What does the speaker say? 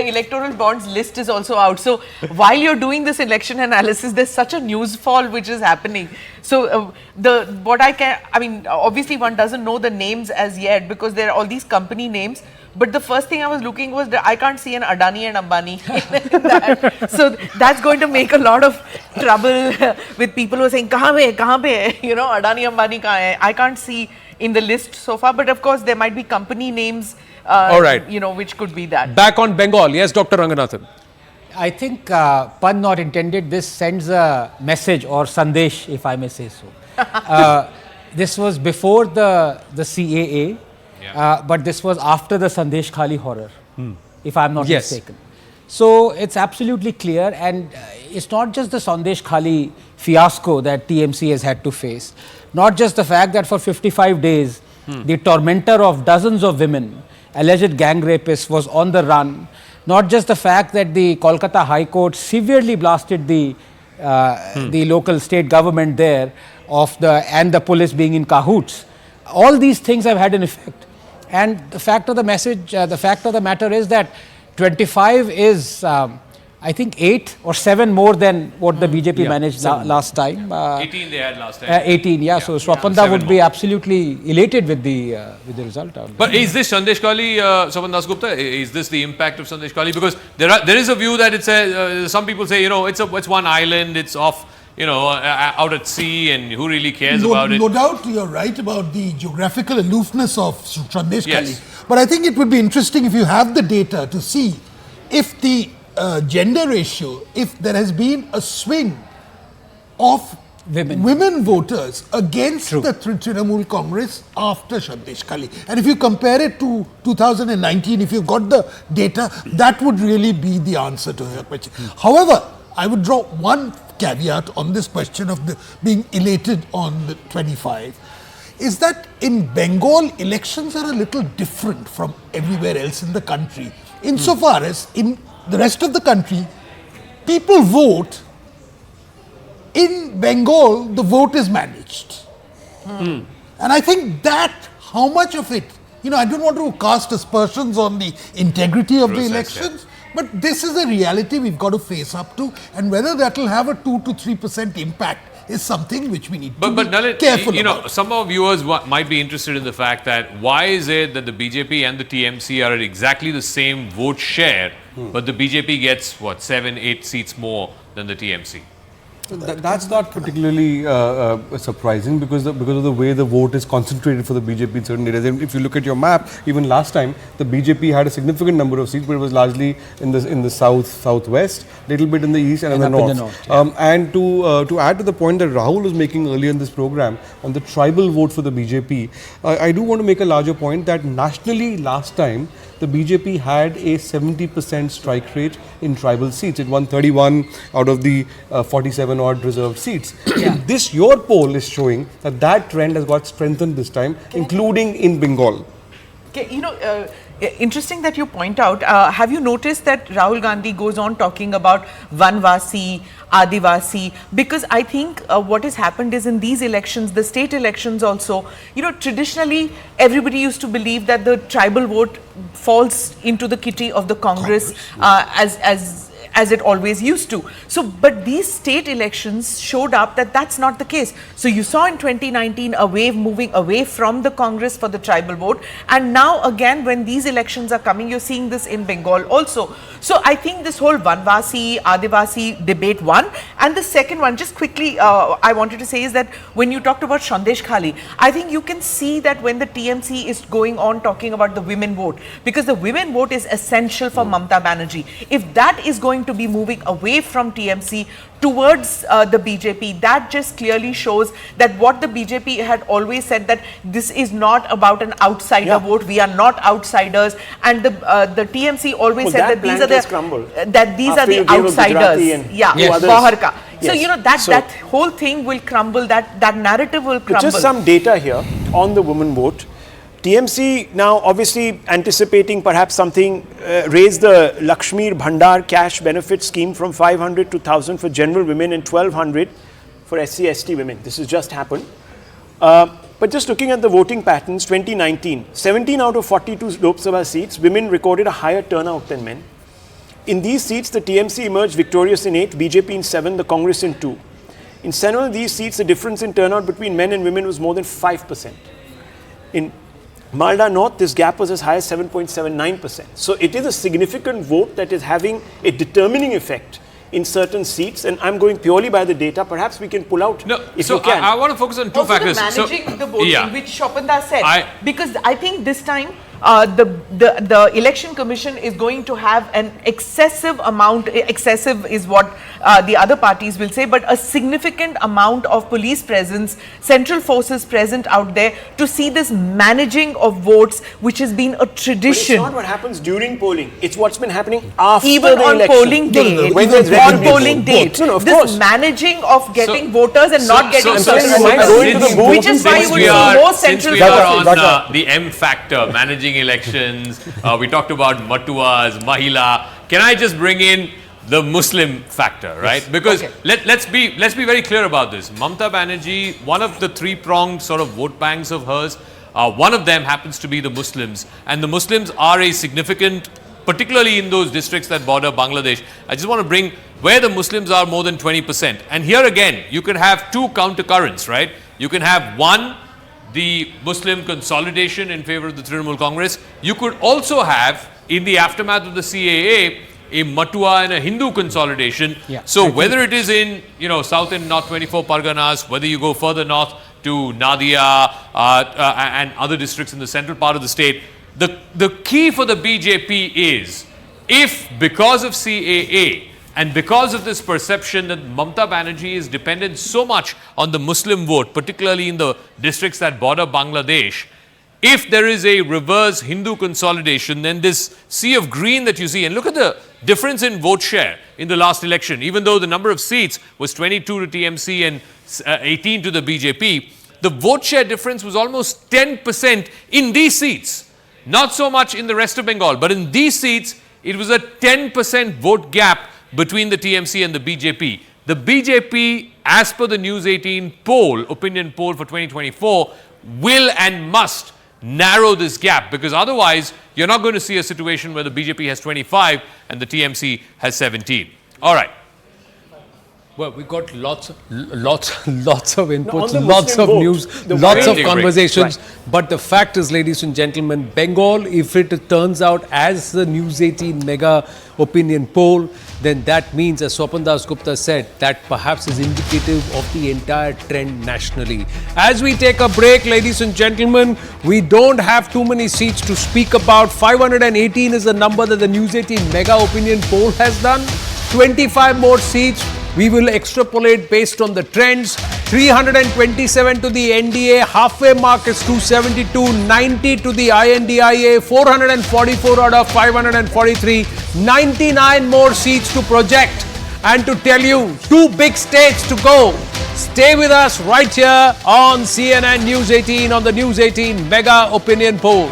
electoral bonds list is also out. So while you're doing this election analysis, there's such a news fall which is happening. So obviously one doesn't know the names as yet because there are all these company names. But the first thing I was looking was that I can't see an Adani and Ambani in that. So that's going to make a lot of trouble with people who are saying, kahan pe? You know, Adani, Ambani kahan hai? I can't see in the list so far. But of course, there might be company names, all right, you know, which could be that. Back on Bengal. Yes, Dr. Ranganathan. I think, pun not intended, this sends a message or sandesh, if I may say so. This was before the CAA. Yeah. But this was after the Sandeshkhali horror, if I'm not mistaken. So it's absolutely clear, and it's not just the Sandeshkhali fiasco that TMC has had to face. Not just the fact that for 55 days, the tormentor of dozens of women, alleged gang rapist, was on the run. Not just the fact that the Kolkata High Court severely blasted the local state government there and the police being in cahoots. All these things have had an effect. And the fact of the matter is that 25 is, I think, 8 or 7 more than what the BJP managed last time. 18 they had last time. 18, yeah. So Swapanda would be absolutely elated with the result. But is this Sandeshkhali, Swapan Dasgupta, is this the impact of Sandeshkhali? Because there is a view that it's some people say, you know, it's one island, it's off, you know, out at sea, and who really cares about it? No doubt you're right about the geographical aloofness of Sandeshkhali. Yes. But I think it would be interesting if you have the data to see if the gender ratio, if there has been a swing of women voters against the Trinamool Congress after Sandeshkhali. And if you compare it to 2019, if you've got the data, that would really be the answer to your question. However, I would draw one caveat on this question of being elated on the 25 is that in Bengal, elections are a little different from everywhere else in the country. Insofar as in the rest of the country, people vote. In Bengal, the vote is managed. And I think that, how much of it, you know, I don't want to cast aspersions on the integrity of the elections, but this is a reality we've got to face up to, and whether that will have a 2 to 3% impact is something which we need to be careful about. Some of our viewers might be interested in the fact that why is it that the BJP and the TMC are at exactly the same vote share, but the BJP gets, 7-8 seats more than the TMC? That's not particularly surprising because of the way the vote is concentrated for the BJP in certain areas. And if you look at your map, even last time the BJP had a significant number of seats, but it was largely in the southwest, little bit in the east and in the north. And to add to the point that Rahul was making earlier in this program on the tribal vote for the BJP, I do want to make a larger point that nationally last time the BJP had a 70% strike rate in tribal seats. It won 31 out of the 47 odd reserved seats. This, your poll is showing that trend has got strengthened this time, including in Bengal. Okay, you know, interesting that you point out. Have you noticed that Rahul Gandhi goes on talking about Vanvasi, Adivasi? Because I think what has happened is in these elections, the state elections also, you know, traditionally everybody used to believe that the tribal vote falls into the kitty of the Congress, as it always used to. So, but these state elections showed up that that's not the case. So you saw in 2019 a wave moving away from the Congress for the tribal vote, and now again when these elections are coming, you're seeing this in Bengal also. So I think this whole Vanvasi, Adivasi debate one, and the second one, just quickly, I wanted to say is that when you talked about Sandeshkhali, I think you can see that when the TMC is going on talking about the women vote, because the women vote is essential for Mamata Banerjee. If that is going to be moving away from TMC towards the BJP, that just clearly shows that what the BJP had always said, that this is not about an outsider vote, we are not outsiders, and the TMC always said that these are the outsiders. Baharka. So you know that whole thing will crumble, that narrative will crumble. Just some data here on the women vote. TMC now obviously anticipating perhaps something, raise the Lakshmi Bhandar cash benefit scheme from 500 to 1,000 for general women and 1,200 for SC/ST women. This has just happened. But just looking at the voting patterns, 2019, 17 out of 42 Lok Sabha seats, women recorded a higher turnout than men. in these seats, the TMC emerged victorious in 8, BJP in 7, the Congress in 2. In several of these seats, the difference in turnout between men and women was more than 5%. In Malda North, this gap was as high as 7.79%. So it is a significant vote that is having a determining effect in certain seats, and I'm going purely by the data. Perhaps we can pull out if you can. I want to focus on two Also factors. the managing the voting, which Shopanda said, because I think this time the election commission is going to have an excessive amount, excessive is what the other parties will say, but a significant amount of police presence, central forces present out there to see this managing of votes, which has been a tradition. But it's not what happens during polling, it's what's been happening after even the on election. polling day, When there's on revenue. polling day, No, of this course. managing of getting voters and not getting so you might go into the booth which is why you would see more central Since we are forces. on the M factor, managing elections, we talked about Matuas, Mahila. Can I just bring in the Muslim factor, right? Because let's be very clear about this. Mamata Banerjee, one of the three-pronged sort of vote banks of hers, one of them happens to be the Muslims, and the Muslims are a significant, particularly in those districts that border Bangladesh. I just want to bring where the Muslims are more than 20%. And here again, you can have two countercurrents, right? You can have one, the Muslim consolidation in favor of the Trinamool Congress. You could also have, in the aftermath of the CAA, a Matua and a Hindu consolidation. So whether it is in, South and North 24 Parganas, whether you go further north to Nadia and other districts in the central part of the state, the key for the BJP is, if because of CAA and because of this perception that Mamata Banerjee is dependent so much on the Muslim vote, particularly in the districts that border Bangladesh, if there is a reverse Hindu consolidation, then this sea of green that you see, and look at the difference in vote share in the last election, even though the number of seats was 22 to TMC and 18 to the BJP, the vote share difference was almost 10% in these seats. Not so much in the rest of Bengal, but in these seats, it was a 10% vote gap between the TMC and the BJP. The BJP, as per the News18 poll, opinion poll for 2024, will and must narrow this gap, because otherwise you're not going to see a situation where the BJP has 25 and the TMC has 17. All right. Well, we got lots of inputs, the lots Muslim of vote, news, the lots of voting conversations. But the fact is, ladies and gentlemen, Bengal, if it turns out as the News 18 mega opinion poll, then that means, as Swapan Das Gupta said, that perhaps is indicative of the entire trend nationally. As we take a break, ladies and gentlemen, we don't have too many seats to speak about. 518 is the number that the News 18 mega opinion poll has done. 25 more seats. We will extrapolate based on the trends. 327 to the NDA, halfway mark is 272, 90 to the INDIA, 444 out of 543, 99 more seats to project. And to tell you, 2 big states to go. Stay with us right here on CNN News 18 on the News 18 Mega Opinion Poll.